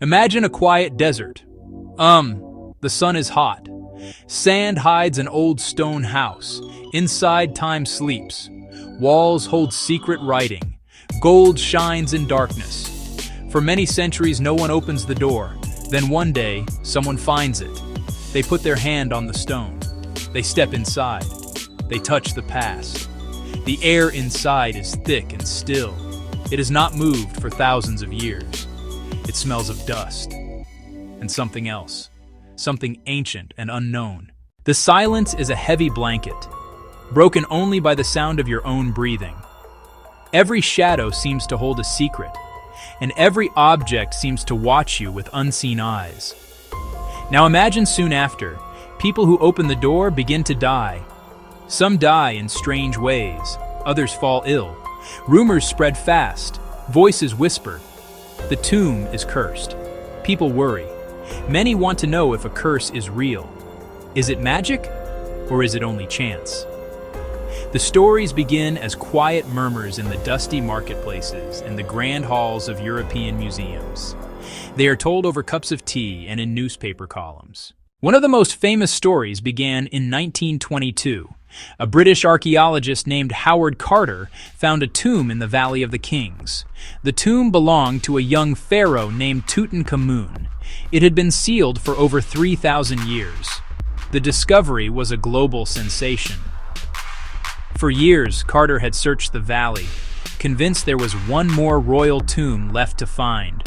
Imagine a quiet desert. The sun is hot. Sand hides an old stone house. Inside, time sleeps. Walls hold secret writing. Gold shines in darkness. For many centuries, no one opens the door. Then one day, someone finds it. They put their hand on the stone. They step inside. They touch the past. The air inside is thick and still. It has not moved for thousands of years. It smells of dust. And something else. Something ancient and unknown. The silence is a heavy blanket, broken only by the sound of your own breathing. Every shadow seems to hold a secret, and every object seems to watch you with unseen eyes. Now imagine soon after, people who open the door begin to die. Some die in strange ways, others fall ill. Rumors spread fast, voices whisper. The tomb is cursed. People worry. Many want to know if a curse is real. Is it magic, or is it only chance? The stories begin as quiet murmurs in the dusty marketplaces and the grand halls of European museums. They are told over cups of tea and in newspaper columns. One of the most famous stories began in 1922. A British archaeologist named Howard Carter found a tomb in the Valley of the Kings. The tomb belonged to a young pharaoh named Tutankhamun. It had been sealed for over 3,000 years. The discovery was a global sensation. For years, Carter had searched the valley, convinced there was one more royal tomb left to find.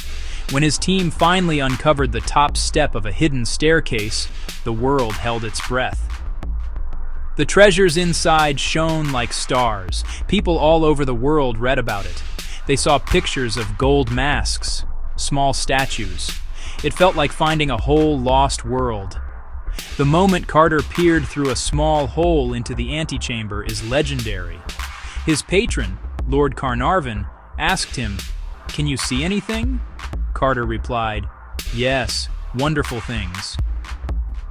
When his team finally uncovered the top step of a hidden staircase, the world held its breath. The treasures inside shone like stars. People all over the world read about it. They saw pictures of gold masks, small statues. It felt like finding a whole lost world. The moment Carter peered through a small hole into the antechamber is legendary. His patron, Lord Carnarvon, asked him, "Can you see anything?" Carter replied, "Yes, wonderful things."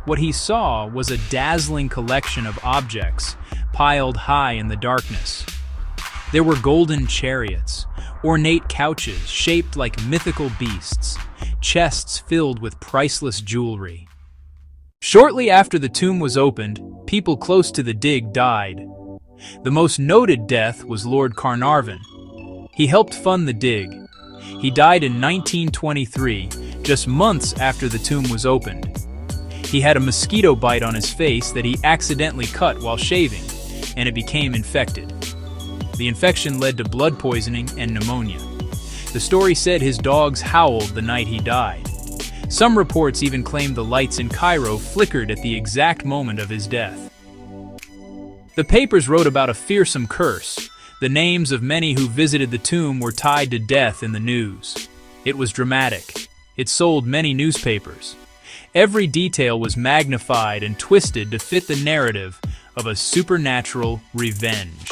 What he saw was a dazzling collection of objects piled high in the darkness. There were golden chariots, ornate couches shaped like mythical beasts, chests filled with priceless jewelry. Shortly after the tomb was opened, people close to the dig died. The most noted death was Lord Carnarvon. He helped fund the dig. He died in 1923, just months after the tomb was opened. He had a mosquito bite on his face that he accidentally cut while shaving, and it became infected. The infection led to blood poisoning and pneumonia. The story said his dogs howled the night he died. Some reports even claimed the lights in Cairo flickered at the exact moment of his death. The papers wrote about a fearsome curse. The names of many who visited the tomb were tied to death in the news. It was dramatic. It sold many newspapers. Every detail was magnified and twisted to fit the narrative of a supernatural revenge.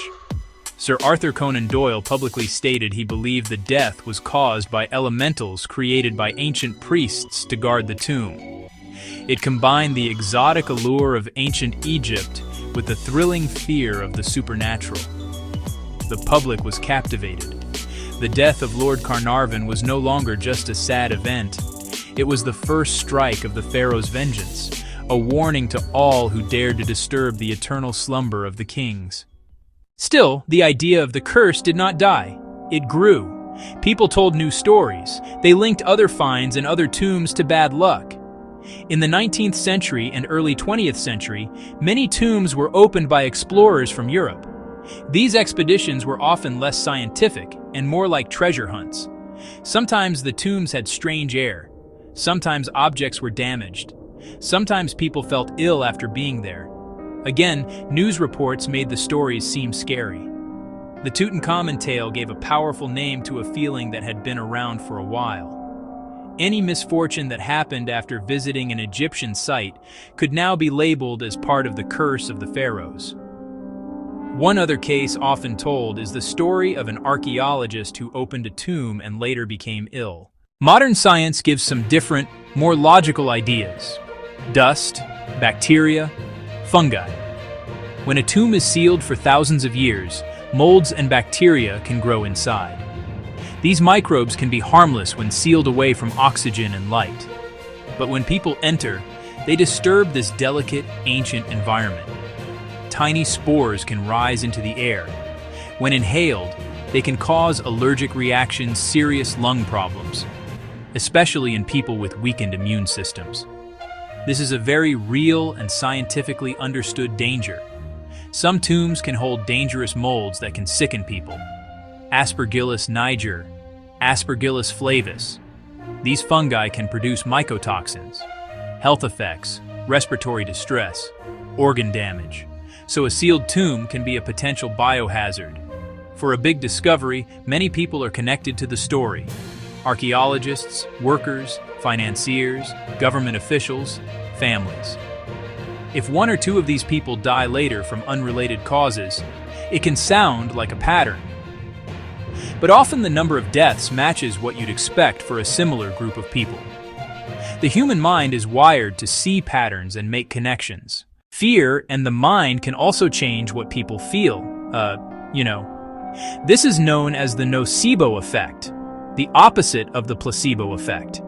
Sir Arthur Conan Doyle publicly stated he believed the death was caused by elementals created by ancient priests to guard the tomb. It combined the exotic allure of ancient Egypt with the thrilling fear of the supernatural. The public was captivated. The death of Lord Carnarvon was no longer just a sad event. It was the first strike of the Pharaoh's vengeance, a warning to all who dared to disturb the eternal slumber of the kings. Still, the idea of the curse did not die. It grew. People told new stories. They linked other finds and other tombs to bad luck. In the 19th century and early 20th century, many tombs were opened by explorers from Europe. These expeditions were often less scientific and more like treasure hunts. Sometimes the tombs had strange air. Sometimes objects were damaged. Sometimes people felt ill after being there. Again, news reports made the stories seem scary. The Tutankhamun tale gave a powerful name to a feeling that had been around for a while. Any misfortune that happened after visiting an Egyptian site could now be labeled as part of the curse of the Pharaohs. One other case often told is the story of an archaeologist who opened a tomb and later became ill. Modern science gives some different, more logical ideas. Dust, bacteria, fungi. When a tomb is sealed for thousands of years, molds and bacteria can grow inside. These microbes can be harmless when sealed away from oxygen and light. But when people enter, they disturb this delicate, ancient environment. Tiny spores can rise into the air. When inhaled, they can cause allergic reactions, serious lung problems, especially in people with weakened immune systems. This is a very real and scientifically understood danger. Some tombs can hold dangerous molds that can sicken people. Aspergillus niger, Aspergillus flavus. These fungi can produce mycotoxins, health effects, respiratory distress, organ damage. So a sealed tomb can be a potential biohazard. For a big discovery, many people are connected to the story. Archaeologists, workers, financiers, government officials, families. If one or two of these people die later from unrelated causes, it can sound like a pattern. But often the number of deaths matches what you'd expect for a similar group of people. The human mind is wired to see patterns and make connections. Fear and the mind can also change what people feel. This is known as the nocebo effect, the opposite of the placebo effect.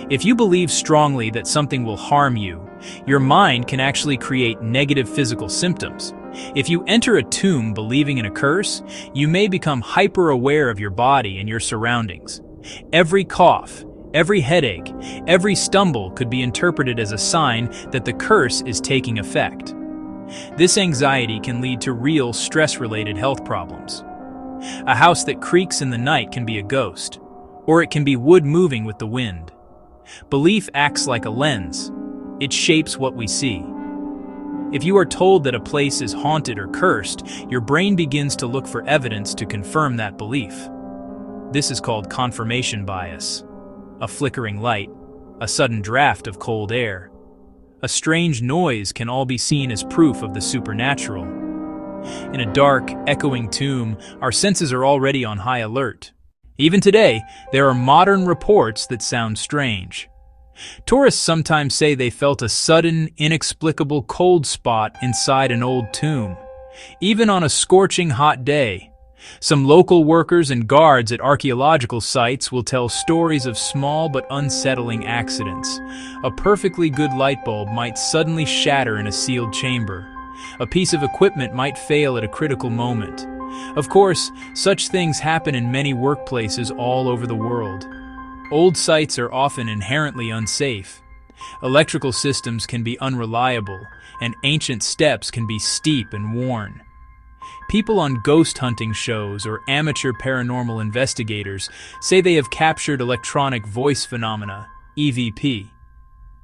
If you believe strongly that something will harm you, your mind can actually create negative physical symptoms. If you enter a tomb believing in a curse, you may become hyper-aware of your body and your surroundings. Every cough, every headache, every stumble could be interpreted as a sign that the curse is taking effect. This anxiety can lead to real stress-related health problems. A house that creaks in the night can be a ghost, or it can be wood moving with the wind. Belief acts like a lens. It shapes what we see. If you are told that a place is haunted or cursed, your brain begins to look for evidence to confirm that belief. This is called confirmation bias. A flickering light, a sudden draft of cold air, a strange noise can all be seen as proof of the supernatural. In a dark, echoing tomb, our senses are already on high alert. Even today, there are modern reports that sound strange. Tourists sometimes say they felt a sudden, inexplicable cold spot inside an old tomb, even on a scorching hot day. Some local workers and guards at archaeological sites will tell stories of small but unsettling accidents. A perfectly good light bulb might suddenly shatter in a sealed chamber. A piece of equipment might fail at a critical moment. Of course, such things happen in many workplaces all over the world. Old sites are often inherently unsafe. Electrical systems can be unreliable, and ancient steps can be steep and worn. People on ghost hunting shows or amateur paranormal investigators say they have captured electronic voice phenomena, EVP.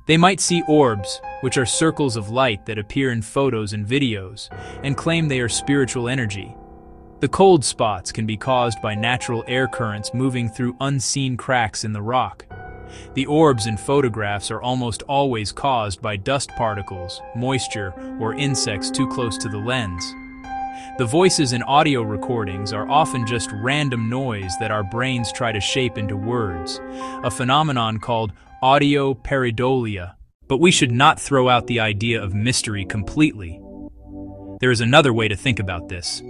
They might see orbs, which are circles of light that appear in photos and videos, and claim they are spiritual energy. The cold spots can be caused by natural air currents moving through unseen cracks in the rock. The orbs in photographs are almost always caused by dust particles, moisture, or insects too close to the lens. The voices in audio recordings are often just random noise that our brains try to shape into words, a phenomenon called audio pareidolia. But we should not throw out the idea of mystery completely. There is another way to think about this.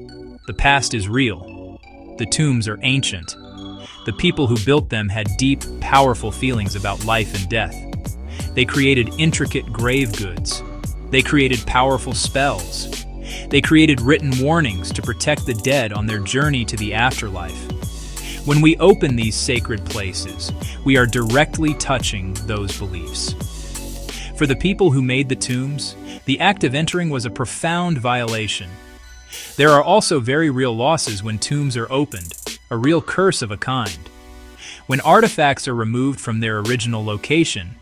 The past is real. The tombs are ancient. The people who built them had deep, powerful feelings about life and death. They created intricate grave goods. They created powerful spells. They created written warnings to protect the dead on their journey to the afterlife. When we open these sacred places, we are directly touching those beliefs. For the people who made the tombs, the act of entering was a profound violation. There are also very real losses when tombs are opened, a real curse of a kind. When artifacts are removed from their original location,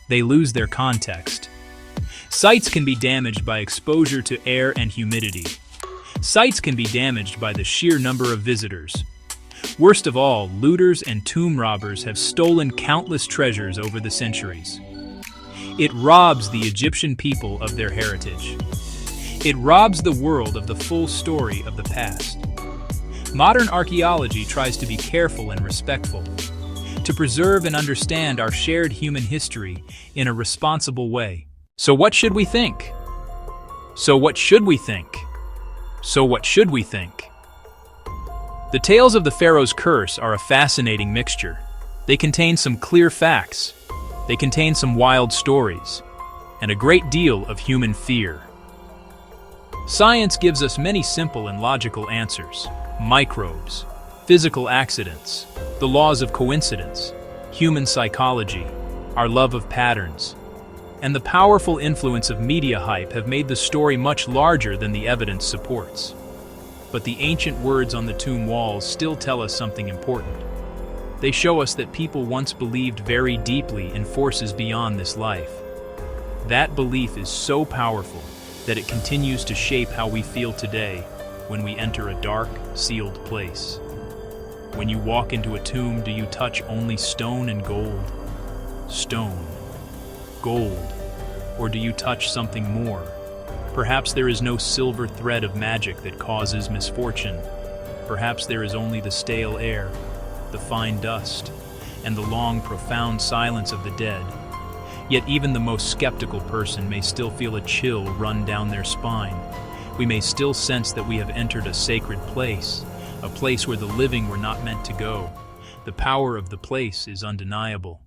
they lose their context. Sites can be damaged by exposure to air and humidity. Sites can be damaged by the sheer number of visitors. Worst of all, looters and tomb robbers have stolen countless treasures over the centuries. It robs the Egyptian people of their heritage. It robs the world of the full story of the past. Modern archaeology tries to be careful and respectful, to preserve and understand our shared human history in a responsible way. So what should we think? So what should we think? So what should we think? The tales of the Pharaoh's curse are a fascinating mixture. They contain some clear facts, they contain some wild stories, and a great deal of human fear. Science gives us many simple and logical answers: microbes, physical accidents, the laws of coincidence, human psychology, our love of patterns, and the powerful influence of media hype have made the story much larger than the evidence supports. But the ancient words on the tomb walls still tell us something important. They show us that people once believed very deeply in forces beyond this life. That belief is so powerful that it continues to shape how we feel today when we enter a dark, sealed place. When you walk into a tomb, do you touch only stone and gold? Stone, gold, or do you touch something more? Perhaps there is no silver thread of magic that causes misfortune. Perhaps there is only the stale air, the fine dust, and the long, profound silence of the dead. Yet even the most skeptical person may still feel a chill run down their spine. We may still sense that we have entered a sacred place, a place where the living were not meant to go. The power of the place is undeniable.